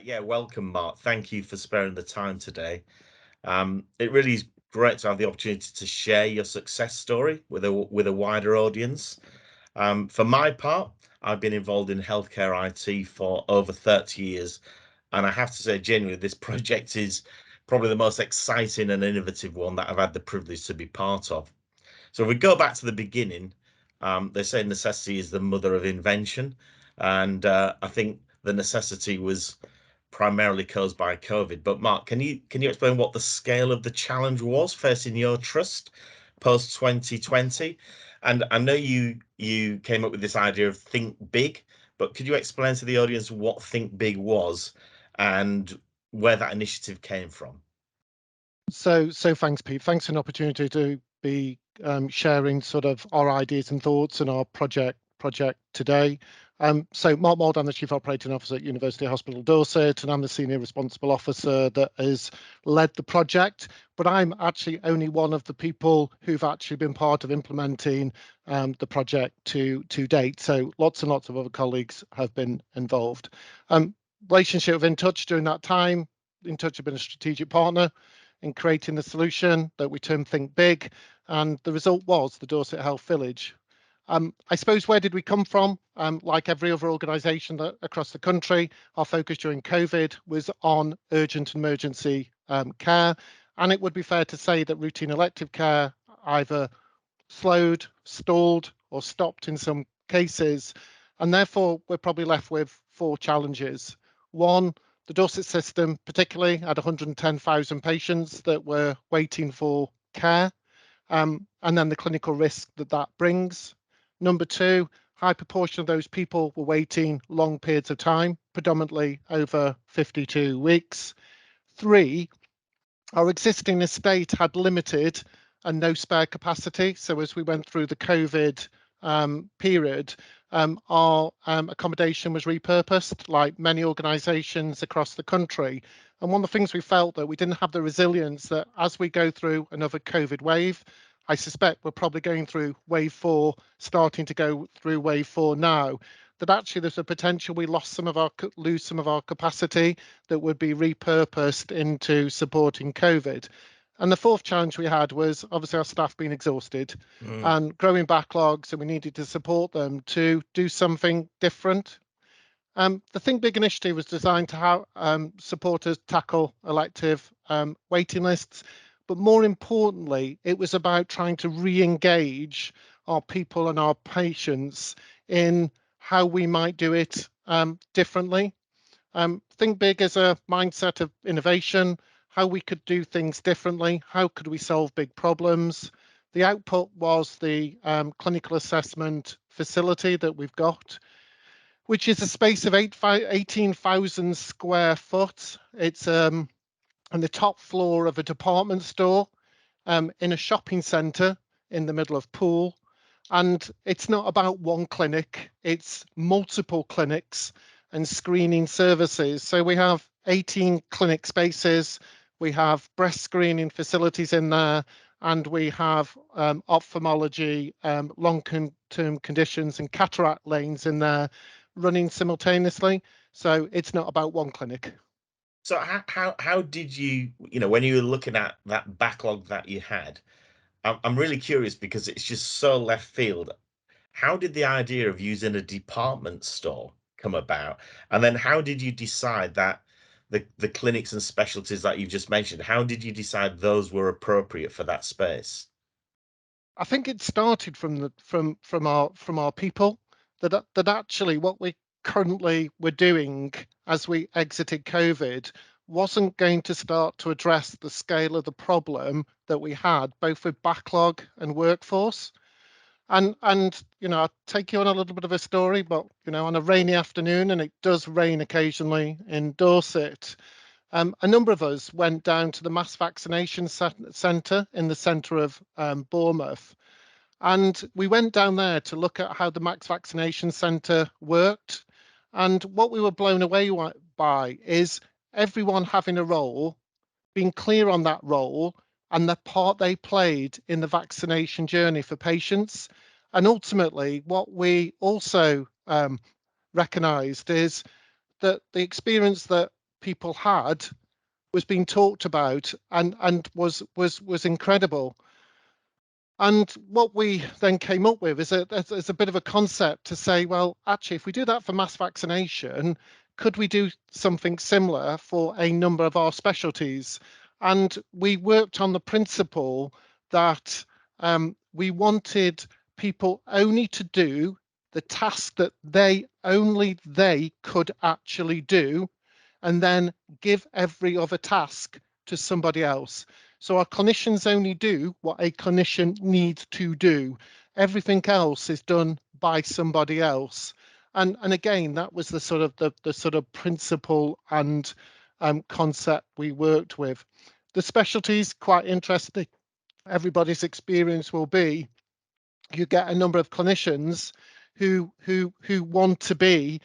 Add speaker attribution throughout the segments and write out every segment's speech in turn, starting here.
Speaker 1: Yeah, welcome, Mark. Thank you for sparing the time today. It really is great to have the opportunity to share your success story with a wider audience. For my part, I've been involved in healthcare IT for over 30 years, and I have to say, genuinely, this project is probably the most exciting and innovative one that I've had the privilege to be part of. So if we go back to the beginning, they say necessity is the mother of invention, and I think the necessity was primarily caused by COVID. But Mark, can you explain what the scale of the challenge was facing your trust post 2020? And I know you came up with this idea of think big, but could you explain to the audience what think big was and where that initiative came from?
Speaker 2: So thanks, Pete. Thanks for an opportunity to be sharing sort of our ideas and thoughts and our project today. So Mark Mould, I'm the Chief Operating Officer at University Hospital Dorset, and I'm the Senior Responsible Officer that has led the project. But I'm actually only one of the people who've actually been part of implementing the project to date. So lots and lots of other colleagues have been involved. Relationship with InTouch during that time. InTouch have been a strategic partner in creating the solution that we term Think Big, and the result was the Dorset Health Village. I suppose, where did we come from? Like every other organisation across the country, our focus during COVID was on urgent and emergency care, and it would be fair to say that routine elective care either slowed, stalled, or stopped in some cases, and therefore we're probably left with four challenges. One, the Dorset system particularly had 110,000 patients that were waiting for care, and then the clinical risk that that brings. Number two, high proportion of those people were waiting long periods of time, predominantly over 52 weeks. Three, our existing estate had limited and no spare capacity. So as we went through the COVID period, our accommodation was repurposed, like many organisations across the country. And one of the things we felt that we didn't have the resilience that as we go through another COVID wave, I suspect we're probably going through wave 4, starting to go through wave 4 now, that actually there's a potential we lose some of our capacity that would be repurposed into supporting COVID. And the fourth challenge we had was obviously our staff being exhausted and growing backlogs, and we needed to support them to do something different. The Think Big initiative was designed to support us tackle elective waiting lists, but more importantly, it was about trying to re-engage our people and our patients in how we might do it differently. Think big as a mindset of innovation, how we could do things differently, how could we solve big problems. The output was the clinical assessment facility that we've got, which is a space of 18,000 square foot. It's on the top floor of a department store in a shopping centre in the middle of Poole. And it's not about one clinic, it's multiple clinics and screening services. So we have 18 clinic spaces, we have breast screening facilities in there, and we have ophthalmology, long-term conditions and cataract lanes in there running simultaneously. So it's not about one clinic.
Speaker 1: So how did you, when you were looking at that backlog that you had, I'm really curious because it's just so left field. How did the idea of using a department store come about? And then how did you decide that the clinics and specialties that you've just mentioned, how did you decide those were appropriate for that space?
Speaker 2: I think it started from our people that actually what we currently were doing as we exited COVID wasn't going to start to address the scale of the problem that we had, both with backlog and workforce. And I'll take you on a little bit of a story, but on a rainy afternoon, and it does rain occasionally in Dorset, a number of us went down to the mass vaccination centre in the centre of Bournemouth. And we went down there to look at how the mass vaccination centre worked. And what we were blown away by is everyone having a role, being clear on that role and the part they played in the vaccination journey for patients. And ultimately, what we also recognised is that the experience that people had was being talked about and was incredible. And what we then came up with is a bit of a concept to say, well, actually, if we do that for mass vaccination, could we do something similar for a number of our specialties? And we worked on the principle that we wanted people only to do the task that only they could actually do, and then give every other task to somebody else. So our clinicians only do what a clinician needs to do. Everything else is done by somebody else. And again, that was the sort of the sort of principle and concept we worked with. The specialties, quite interesting. Everybody's experience will be you get a number of clinicians who want to be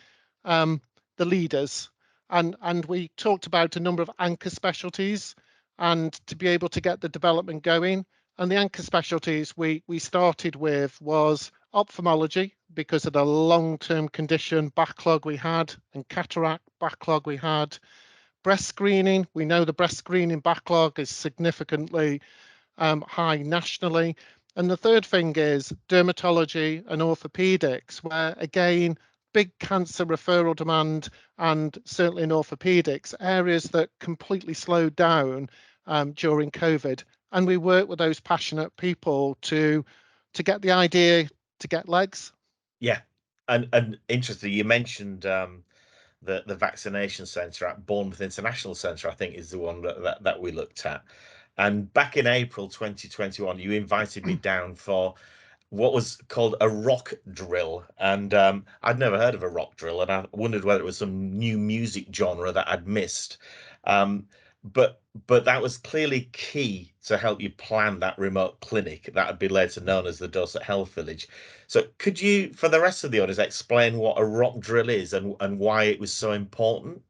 Speaker 2: the leaders, and we talked about a number of anchor specialties, and to be able to get the development going. And the anchor specialties we started with was ophthalmology, because of the long-term condition backlog we had, and cataract backlog we had. Breast screening, we know the breast screening backlog is significantly high nationally. And the third thing is dermatology and orthopedics, where again, big cancer referral demand, and certainly in orthopedics, areas that completely slowed down during COVID. And we work with those passionate people to get the idea to get legs.
Speaker 1: Yeah, and interesting. You mentioned the vaccination centre at Bournemouth International Centre, I think is the one that we looked at. And back in April 2021, you invited me down for what was called a rock drill. And I'd never heard of a rock drill, and I wondered whether it was some new music genre that I'd missed. Um, but that was clearly key to help you plan that remote clinic that would be later known as the Dorset Health Village. So could you, for the rest of the audience, explain what a rock drill is and why it was so important?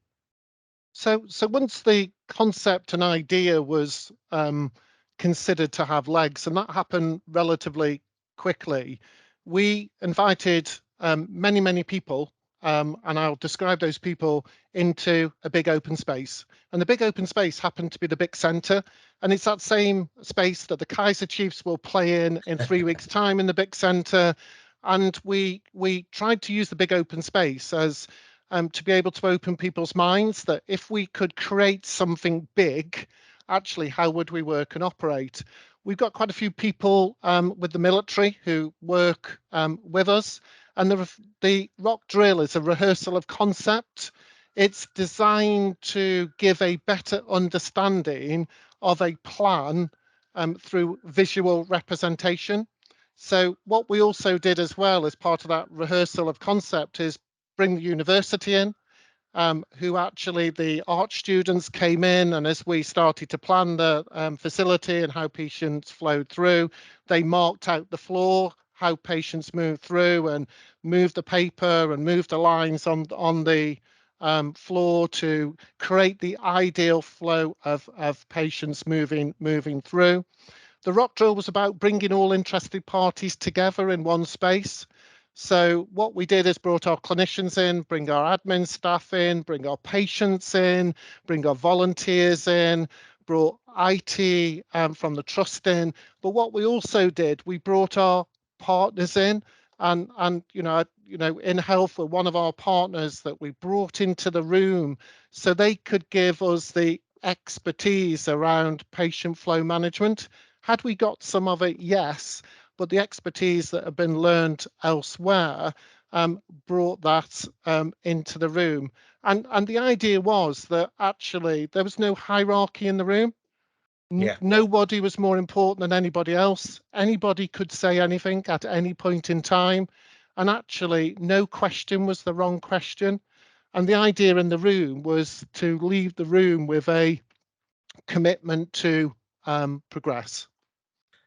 Speaker 2: So once the concept and idea was considered to have legs, and that happened relatively quickly, we invited many people, and I'll describe those people, into a big open space. And the big open space happened to be the big centre, and it's that same space that the Kaiser Chiefs will play in 3 weeks' time in the big centre. And we tried to use the big open space as to be able to open people's minds that if we could create something big, actually, how would we work and operate? We've got quite a few people with the military who work with us, and the rock drill is a rehearsal of concept. It's designed to give a better understanding of a plan through visual representation. So what we also did as well as part of that rehearsal of concept is bring the university in, who actually the art students came in, and as we started to plan the facility and how patients flowed through, they marked out the floor, how patients moved through, and moved the paper and moved the lines on the floor to create the ideal flow of patients moving through. The rock drill was about bringing all interested parties together in one space. So what we did is brought our clinicians in, bring our admin staff in, bring our patients in, bring our volunteers in, brought IT from the trust in. But what we also did, we brought our partners in, and in health, were one of our partners that we brought into the room so they could give us the expertise around patient flow management. Had we got some of it? Yes, but the expertise that had been learned elsewhere brought that into the room. And the idea was that actually there was no hierarchy in the room.
Speaker 1: Yeah.
Speaker 2: Nobody was more important than anybody else. Anybody could say anything at any point in time. And actually, no question was the wrong question. And the idea in the room was to leave the room with a commitment to progress.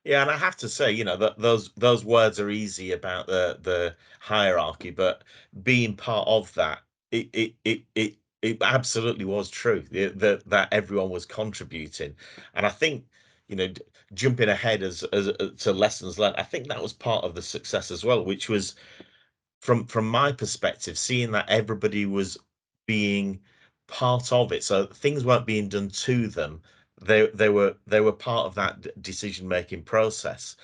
Speaker 1: Yeah, and I have to say, that those words are easy about the hierarchy, but being part of that, it absolutely was true that everyone was contributing, and I think, jumping ahead as to lessons learned, I think that was part of the success as well, which was from my perspective, seeing that everybody was being part of it. So things weren't being done to them. They were part of that decision making process.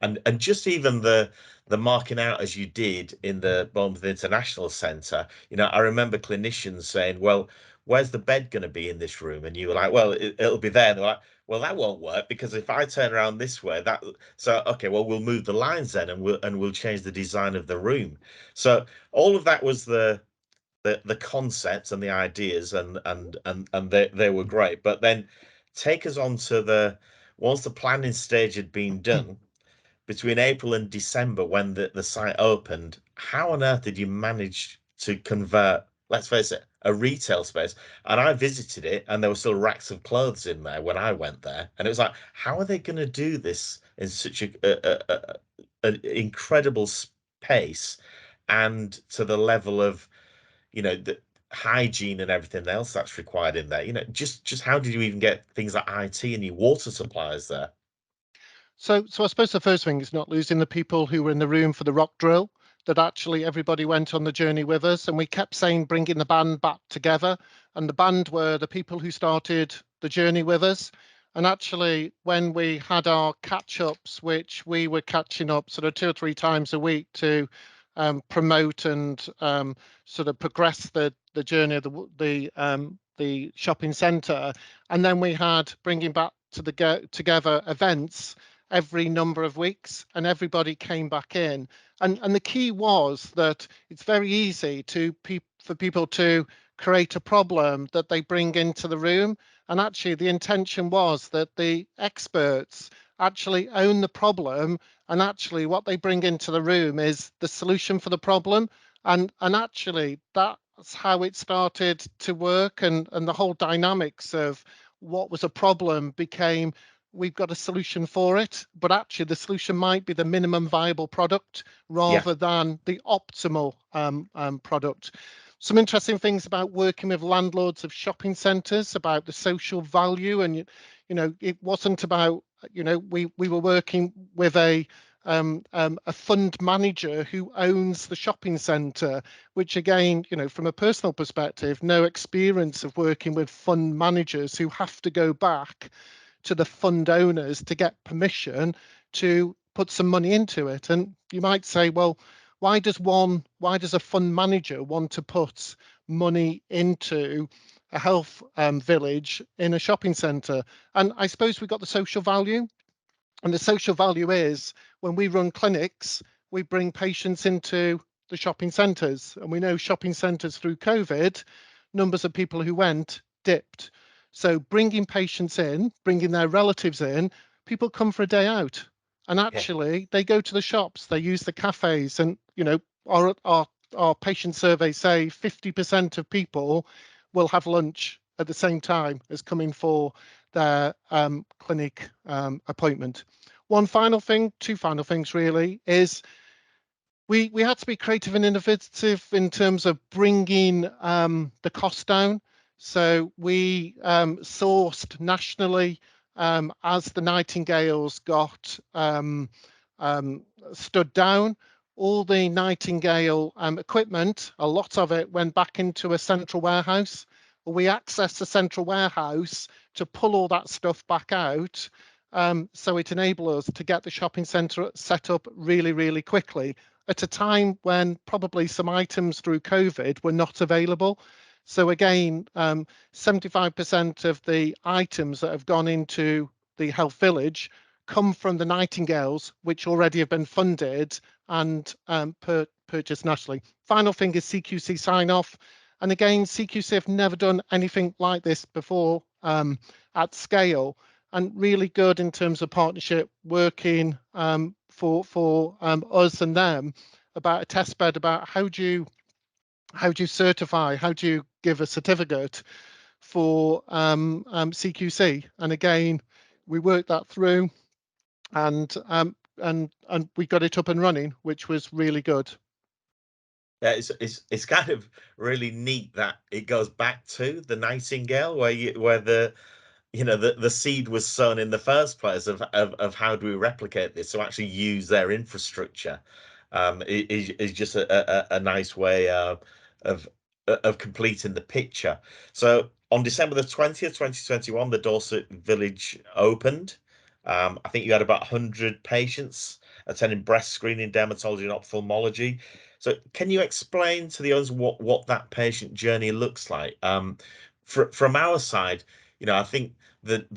Speaker 1: And just even the marking out as you did in the Bournemouth International Centre, I remember clinicians saying, "Well, where's the bed going to be in this room?" And you were like, "Well, it'll be there." And they're like, "Well, that won't work because if I turn around this way, that so okay, well, we'll move the lines then, and we'll change the design of the room." So all of that was the concepts and the ideas, and they were great. But then take us on to the once the planning stage had been done between April and December when the site opened, how on earth did you manage to convert, let's face it, a retail space? And I visited it and there were still racks of clothes in there when I went there. And it was like, how are they going to do this in such an incredible pace and to the level of, the hygiene and everything else that's required in there? Just how did you even get things like IT and your water supplies there?
Speaker 2: So I suppose the first thing is not losing the people who were in the room for the rock drill, that actually everybody went on the journey with us. And we kept saying bringing the band back together. And the band were the people who started the journey with us. And actually, when we had our catch ups, which we were catching up sort of 2 or 3 times a week to promote and sort of progress the journey of the shopping centre, and then we had bringing back to the together events every number of weeks, and everybody came back in. And the key was that it's very easy for people to create a problem that they bring into the room. And actually, the intention was that the experts actually own the problem, and actually, what they bring into the room is the solution for the problem. And actually, that's how it started to work, and the whole dynamics of what was a problem became, we've got a solution for it, but actually the solution might be the minimum viable product
Speaker 1: Yeah.
Speaker 2: rather than the optimal product. Some interesting things about working with landlords of shopping centres, about the social value. And it wasn't about, we were working with a fund manager who owns the shopping centre, which again, from a personal perspective, no experience of working with fund managers who have to go back to the fund owners to get permission to put some money into it. And you might say, well, why does a fund manager want to put money into a health village in a shopping centre? And I suppose we've got the social value. And the social value is, when we run clinics, we bring patients into the shopping centres. And we know shopping centres through COVID, numbers of people who went dipped. So bringing patients in, bringing their relatives in, people come for a day out. And
Speaker 1: Yeah.
Speaker 2: actually, they go to the shops, they use the cafes. And, our patient surveys say 50% of people will have lunch at the same time as coming for their clinic appointment. One final thing, two final things really, is we had to be creative and innovative in terms of bringing the cost down. So we sourced nationally as the Nightingales got stood down. All the Nightingale equipment, a lot of it went back into a central warehouse. We accessed the central warehouse to pull all that stuff back out. So it enabled us to get the shopping centre set up really, really quickly at a time when probably some items through COVID were not available. So again, 75% of the items that have gone into the health village come from the Nightingales, which already have been funded and purchased nationally. Final thing is CQC sign off. And again, CQC have never done anything like this before at scale, and really good in terms of partnership, working for us and them about a test bed, about how do you certify, how do you give a certificate for CQC. And again, we worked that through, and we got it up and running, which was really good.
Speaker 1: Yeah, it's kind of really neat that it goes back to the Nightingale where the seed was sown in the first place of how do we replicate this, to actually use their infrastructure is just a nice way of of completing the picture. So on December the 20th, 2021, the Dorset Village opened. I think you had about 100 patients attending breast screening, dermatology, and ophthalmology. So can you explain to the others what that patient journey looks like? From our side, I think that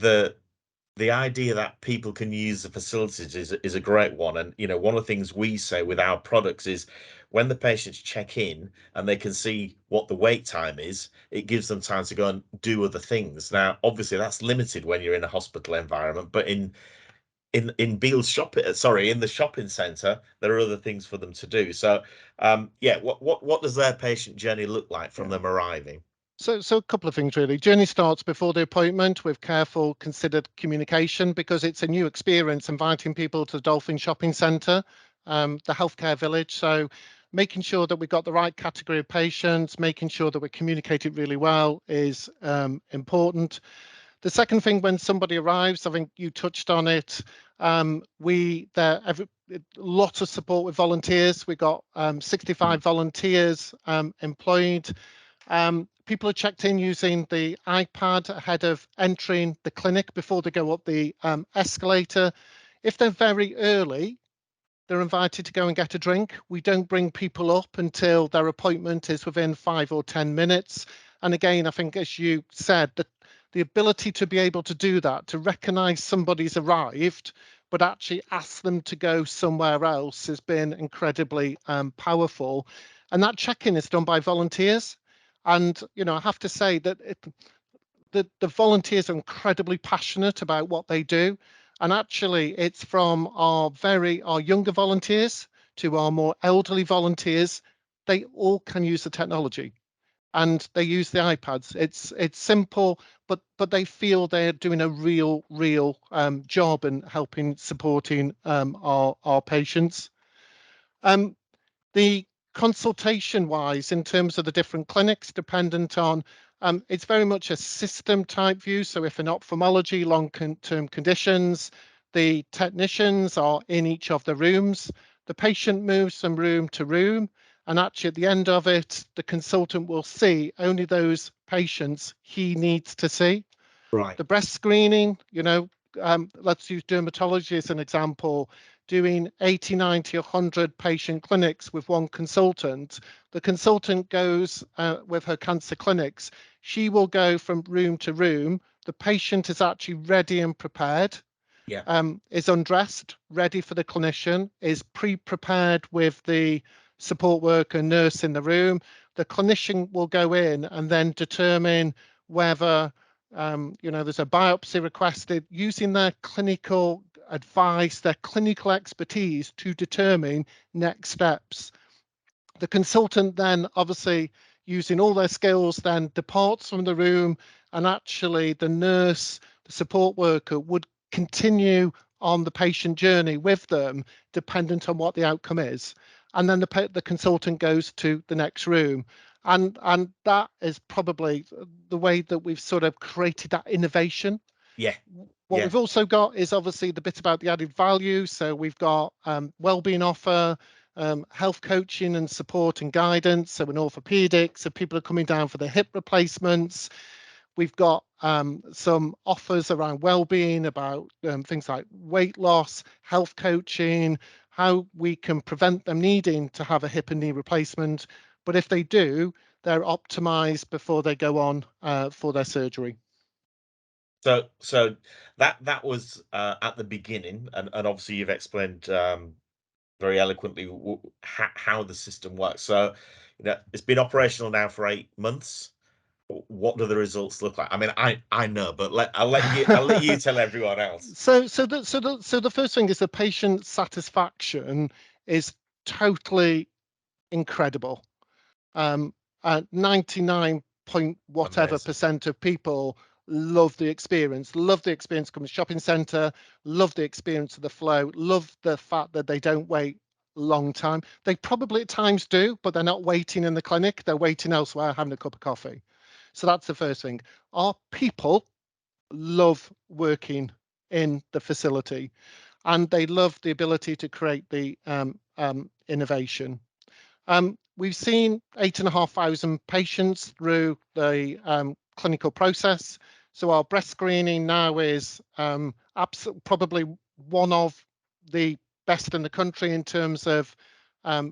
Speaker 1: the idea that people can use the facilities is a great one. And one of the things we say with our products is when the patients check in and they can see what the wait time is, it gives them time to go and do other things. Now obviously that's limited when you're in a hospital environment, but in Beale's in the shopping centre, there are other things for them to do. So yeah, what does their patient journey look like from them arriving?
Speaker 2: So a couple of things really. Journey starts before the appointment with careful, considered communication, because it's a new experience inviting people to the Dolphin Shopping Centre, the healthcare village. So making sure that we've got the right category of patients, making sure that we communicate it really well is important. The second thing, when somebody arrives, I think you touched on it. Lots of support with volunteers. We got 65 volunteers employed. People are checked in using the iPad ahead of entering the clinic before they go up the escalator. If they're very early, they're invited to go and get a drink. We don't bring people up until their appointment is within 5 or 10 minutes. And again, I think, as you said, that the ability to be able to do that, to recognize somebody's arrived, but actually ask them to go somewhere else, has been incredibly powerful. And that check-in is done by volunteers. And, I have to say that the volunteers are incredibly passionate about what they do. And actually, it's from our younger volunteers to our more elderly volunteers. They all can use the technology and they use the iPads. It's simple, but they feel they're doing a real job in helping supporting our patients. The consultation wise, in terms of the different clinics, dependent on, it's very much a system type view. So if in ophthalmology, long-term conditions, the technicians are in each of the rooms, the patient moves from room to room, and actually at the end of it, the consultant will see only those patients he needs to see.
Speaker 1: Right.
Speaker 2: The breast screening, let's use dermatology as an example, doing 80, 90, 100 patient clinics with one consultant. The consultant goes with her cancer clinics. She will go from room to room. The patient is actually ready and prepared.
Speaker 1: Yeah.
Speaker 2: Is undressed, ready for the clinician, is pre-prepared with the support worker, nurse in the room. The clinician will go in and then determine whether there's a biopsy requested, using their clinical advice, their clinical expertise to determine next steps. The consultant then, obviously using all their skills, then departs from the room, and actually the nurse, the support worker would continue on the patient journey with them, dependent on what the outcome is. And then the consultant goes to the next room. And that is probably the way that we've sort of created that innovation.
Speaker 1: Yeah.
Speaker 2: What we've also got is obviously the bit about the added value. So we've got wellbeing offer, health coaching and support and guidance. So in orthopedics, so people are coming down for their hip replacements. We've got some offers around wellbeing, about things like weight loss, health coaching, how we can prevent them needing to have a hip and knee replacement. But if they do, they're optimized before they go on for their surgery.
Speaker 1: So that was at the beginning, and obviously you've explained very eloquently how the system works. So it's been operational now for 8 months. What do the results look like? I mean, I know, but I'll let you tell everyone else.
Speaker 2: So the first thing is the patient satisfaction is totally incredible. 99 point whatever
Speaker 1: Amazing.
Speaker 2: percent of people love the experience coming to shopping centre, love the experience of the flow, love the fact that they don't wait long time. They probably at times do, but they're not waiting in the clinic, they're waiting elsewhere having a cup of coffee. So that's the first thing. Our people love working in the facility, and they love the ability to create the innovation. we've seen 8,500 patients through the clinical process. So our breast screening now is probably one of the best in the country in terms of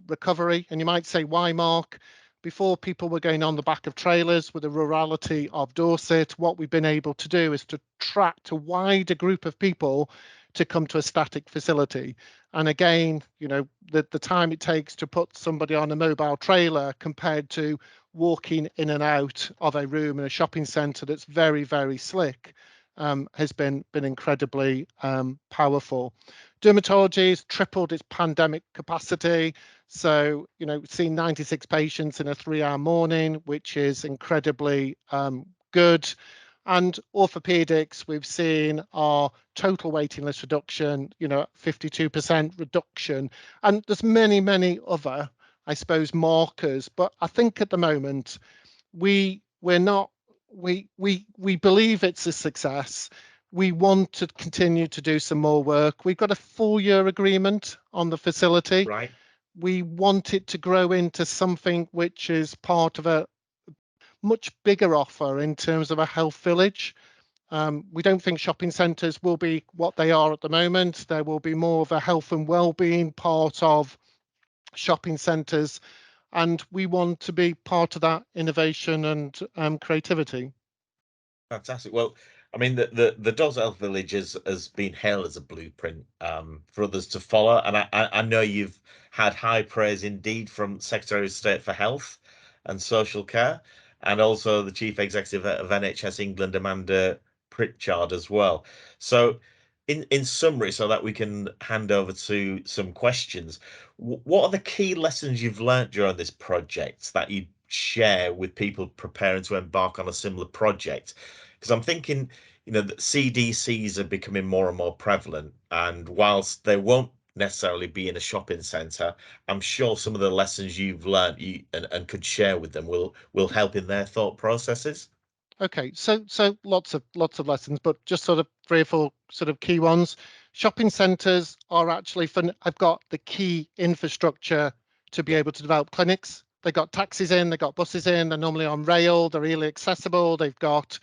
Speaker 2: recovery. And you might say, why, Mark? Before, people were going on the back of trailers with the rurality of Dorset. What we've been able to do is to attract a wider group of people to come to a static facility. And again, the time it takes to put somebody on a mobile trailer compared to walking in and out of a room in a shopping centre that's very, very slick has been incredibly powerful. Dermatology has tripled its pandemic capacity. So, seeing 96 patients in a 3-hour morning, which is incredibly good. And orthopedics, we've seen our total waiting list reduction, 52% reduction. And there's many, many other, I suppose, markers. But I think at the moment, we believe it's a success. We want to continue to do some more work. We've got a 4-year agreement on the facility.
Speaker 1: Right.
Speaker 2: We want it to grow into something which is part of a much bigger offer in terms of a health village. We don't think shopping centres will be what they are at the moment. There will be more of a health and well-being part of shopping centres, and we want to be part of that innovation and creativity.
Speaker 1: Fantastic. Well, I mean, the Dorset Health Village has been hailed as a blueprint for others to follow, and I know you've had high praise indeed from Secretary of State for Health and Social Care, and also the Chief Executive of NHS England, Amanda Pritchard, as well. So, in summary, so that we can hand over to some questions, what are the key lessons you've learnt during this project that you share with people preparing to embark on a similar project? Because I'm thinking, that CDCs are becoming more and more prevalent, and whilst they won't necessarily be in a shopping centre, I'm sure some of the lessons you've learned and could share with them will help in their thought processes.
Speaker 2: Okay, so lots of lessons, but just sort of 3 or 4 sort of key ones. Shopping centres are actually fun. I've got the key infrastructure to be
Speaker 1: Yeah,
Speaker 2: able to develop clinics. They've got taxis in, they've got buses in, they're normally on rail, they're really accessible. They've got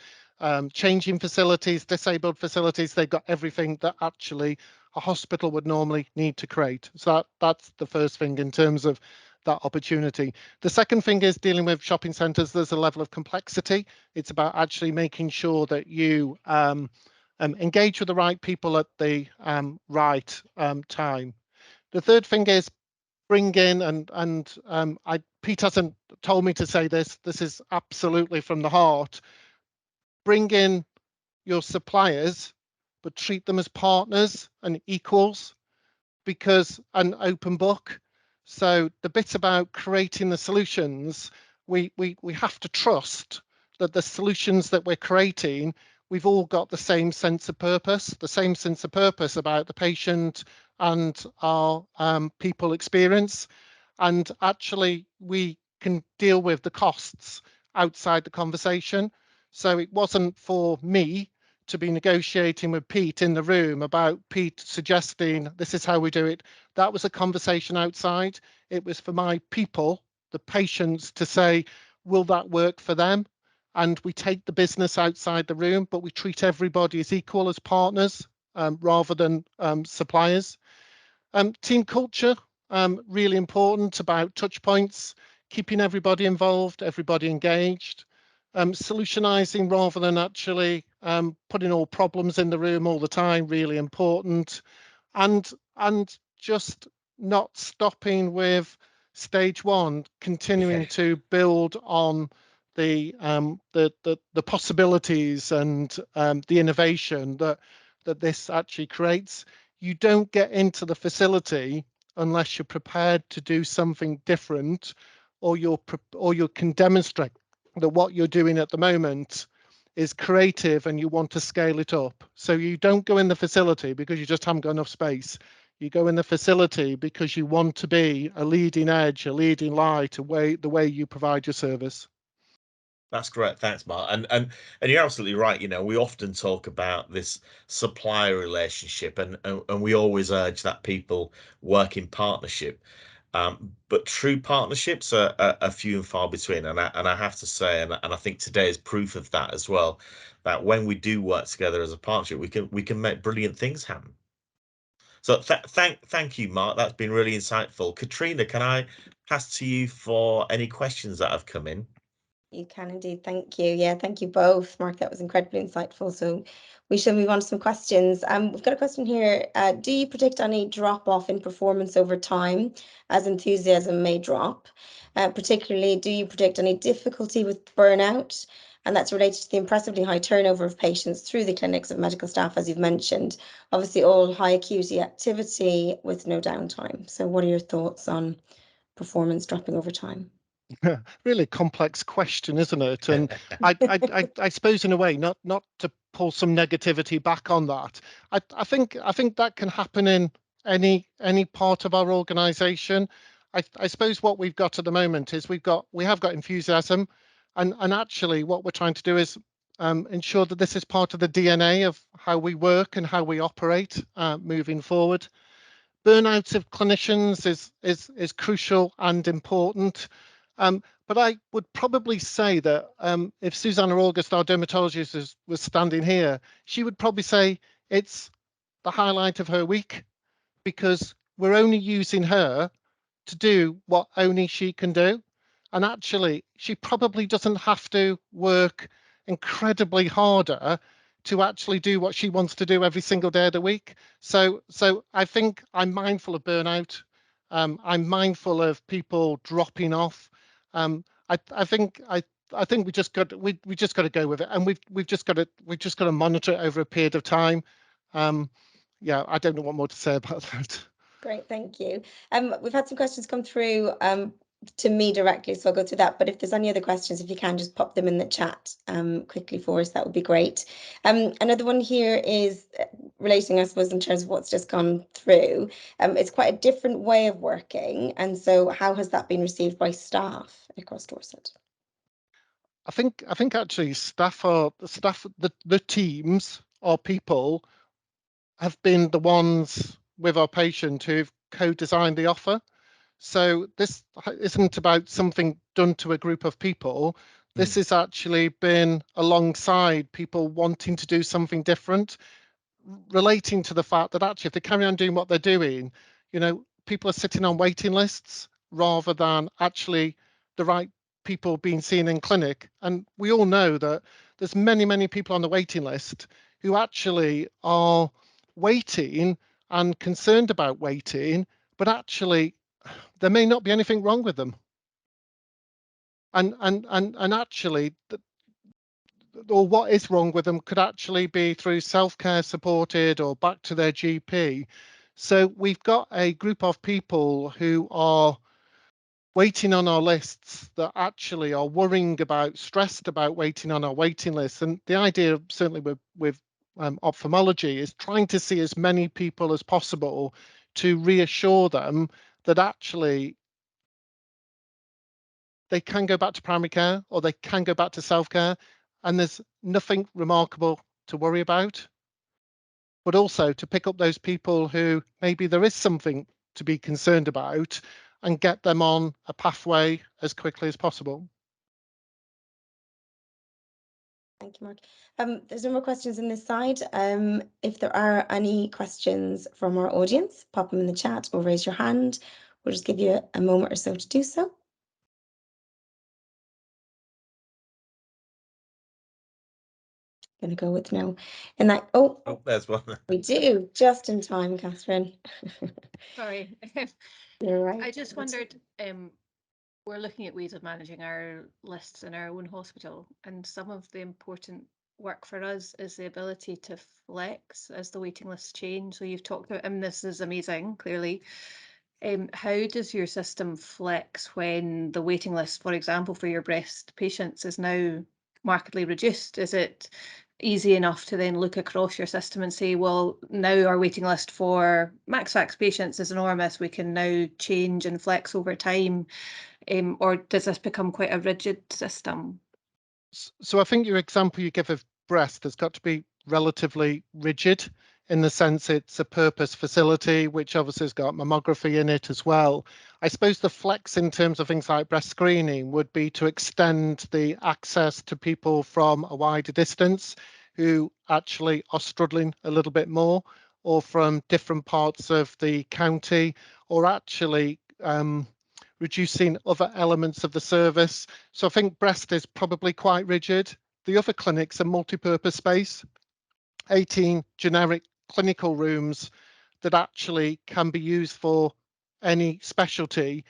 Speaker 2: changing facilities, disabled facilities. They've got everything that actually a hospital would normally need to create. So that's the first thing in terms of that opportunity. The second thing is dealing with shopping centres. There's a level of complexity. It's about actually making sure that you engage with the right people at the right time. The third thing is bring in, Pete hasn't told me to say this. This is absolutely from the heart. Bring in your suppliers, but treat them as partners and equals, because an open book. So the bit about creating the solutions, we have to trust that the solutions that we're creating, we've all got the same sense of purpose, about the patient and our people experience. And actually, we can deal with the costs outside the conversation. So it wasn't for me to be negotiating with Pete in the room about Pete suggesting this is how we do it. That was a conversation outside. It was for my people, the patients, to say, will that work for them? And we take the business outside the room, but we treat everybody as equal, as partners, rather than suppliers. Team culture, really important, about touch points, keeping everybody involved, everybody engaged. Solutionizing rather than actually putting all problems in the room all the time, really important. And just not stopping with stage one, continuing
Speaker 1: yeah,
Speaker 2: to build on the possibilities and the innovation that this actually creates. You don't get into the facility unless you're prepared to do something different, or you can demonstrate that what you're doing at the moment is creative and you want to scale it up. So you don't go in the facility because you just haven't got enough space. You go in the facility because you want to be a leading edge, a leading light, the way you provide your service.
Speaker 1: that's great. Thanks, Mark. And you're absolutely right. We often talk about this supplier relationship, and we always urge that people work in partnership. But true partnerships are few and far between, and I have to say, and I think today is proof of that as well, that when we do work together as a partnership, we can make brilliant things happen. So thank you, Mark. That's been really insightful. Katrina, can I pass to you for any questions that have come in?
Speaker 3: You can indeed. Thank you. Yeah, thank you both, Mark. That was incredibly insightful. So we shall move on to some questions. We've got a question here. Do you predict any drop off in performance over time as enthusiasm may drop? Particularly, do you predict any difficulty with burnout? And that's related to the impressively high turnover of patients through the clinics of medical staff, as you've mentioned. Obviously, all high acuity activity with no downtime. So what are your thoughts on performance dropping over time?
Speaker 2: Really complex question, isn't it? And I suppose in a way, not to pull some negativity back on that. I think that can happen in any part of our organisation. I suppose what we've got at the moment is we have got enthusiasm, and actually what we're trying to do is ensure that this is part of the DNA of how we work and how we operate moving forward. Burnout of clinicians is crucial and important. But I would probably say that if Susanna August, our dermatologist, was standing here, she would probably say it's the highlight of her week, because we're only using her to do what only she can do. And actually, she probably doesn't have to work incredibly harder to actually do what she wants to do every single day of the week. So I think I'm mindful of burnout. I'm mindful of people dropping off. I think we just got to go with it, and we've just got to monitor it over a period of time. Yeah, I don't know what more to say about that.
Speaker 3: Great, thank you. We've had some questions come through to me directly, so I'll go through that. But if there's any other questions, if you can just pop them in the chat quickly for us, that would be great. Another one here is relating, I suppose, in terms of what's just gone through. It's quite a different way of working, and so how has that been received by staff across Dorset?
Speaker 2: I think actually the teams, our people, have been the ones with our patient who've co-designed the offer. So this isn't about something done to a group of people. This has actually been alongside people wanting to do something different, relating to the fact that actually if they carry on doing what they're doing, people are sitting on waiting lists rather than actually the right people being seen in clinic. And we all know that there's many people on the waiting list who actually are waiting and concerned about waiting, but actually there may not be anything wrong with them. And actually, or what is wrong with them could actually be through self-care supported or back to their GP. So we've got a group of people who are waiting on our lists that actually are worrying about, stressed about waiting on our waiting lists. And the idea, certainly with ophthalmology, is trying to see as many people as possible to reassure them that actually they can go back to primary care or they can go back to self-care, and there's nothing remarkable to worry about. But also to pick up those people who maybe there is something to be concerned about and get them on a pathway as quickly as possible.
Speaker 3: Thank you, Mark. There's no more questions on this side. If there are any questions from our audience, pop them in the chat or raise your hand. We'll just give you a moment or so to do so. Going to go with no. And that,
Speaker 1: Oh, there's one.
Speaker 3: We do, just in time, Catherine.
Speaker 4: Sorry.
Speaker 3: You're right.
Speaker 4: I just wondered, we're looking at ways of managing our lists in our own hospital, and some of the important work for us is the ability to flex as the waiting lists change. So you've talked about, and this is amazing, clearly. How does your system flex when the waiting list, for example, for your breast patients is now markedly reduced? Is it easy enough to then look across your system and say, well, now our waiting list for MaxFax patients is enormous, we can now change and flex over time? Or does this become quite a rigid system?
Speaker 2: So I think your example you give of breast has got to be relatively rigid, in the sense it's a purpose facility, which obviously has got mammography in it as well. I suppose the flex in terms of things like breast screening would be to extend the access to people from a wider distance who actually are struggling a little bit more, or from different parts of the county, or actually reducing other elements of the service. So I think breast is probably quite rigid. The other clinics are multi-purpose space, 18 generic clinical rooms that actually can be used for any specialty.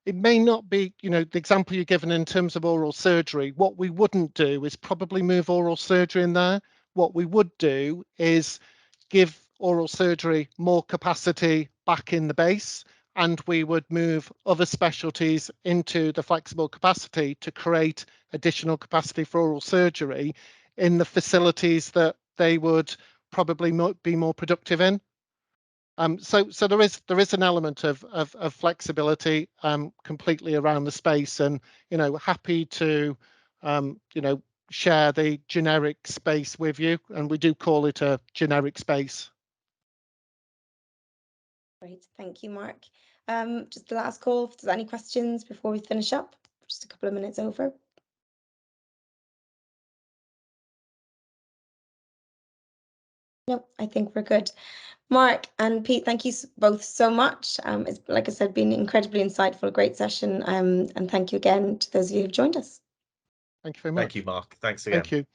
Speaker 2: It may not be, the example you're given in terms of oral surgery. What we wouldn't do is probably move oral surgery in there. What we would do is give oral surgery more capacity back in the base, and we would move other specialties into the flexible capacity to create additional capacity for oral surgery in the facilities that they would probably be more productive in. So there is an element of flexibility completely around the space, and happy to share the generic space with you, and we do call it a generic space.
Speaker 3: Great, thank you, Mark. Just the last call, if there's any questions before we finish up, just a couple of minutes over. No, I think we're good. Mark and Pete, thank you both so much. It's, like I said, been incredibly insightful, a great session, and thank you again to those of you who've joined us.
Speaker 2: Thank you very much.
Speaker 1: Thank you, Mark. Thanks again.
Speaker 2: Thank you.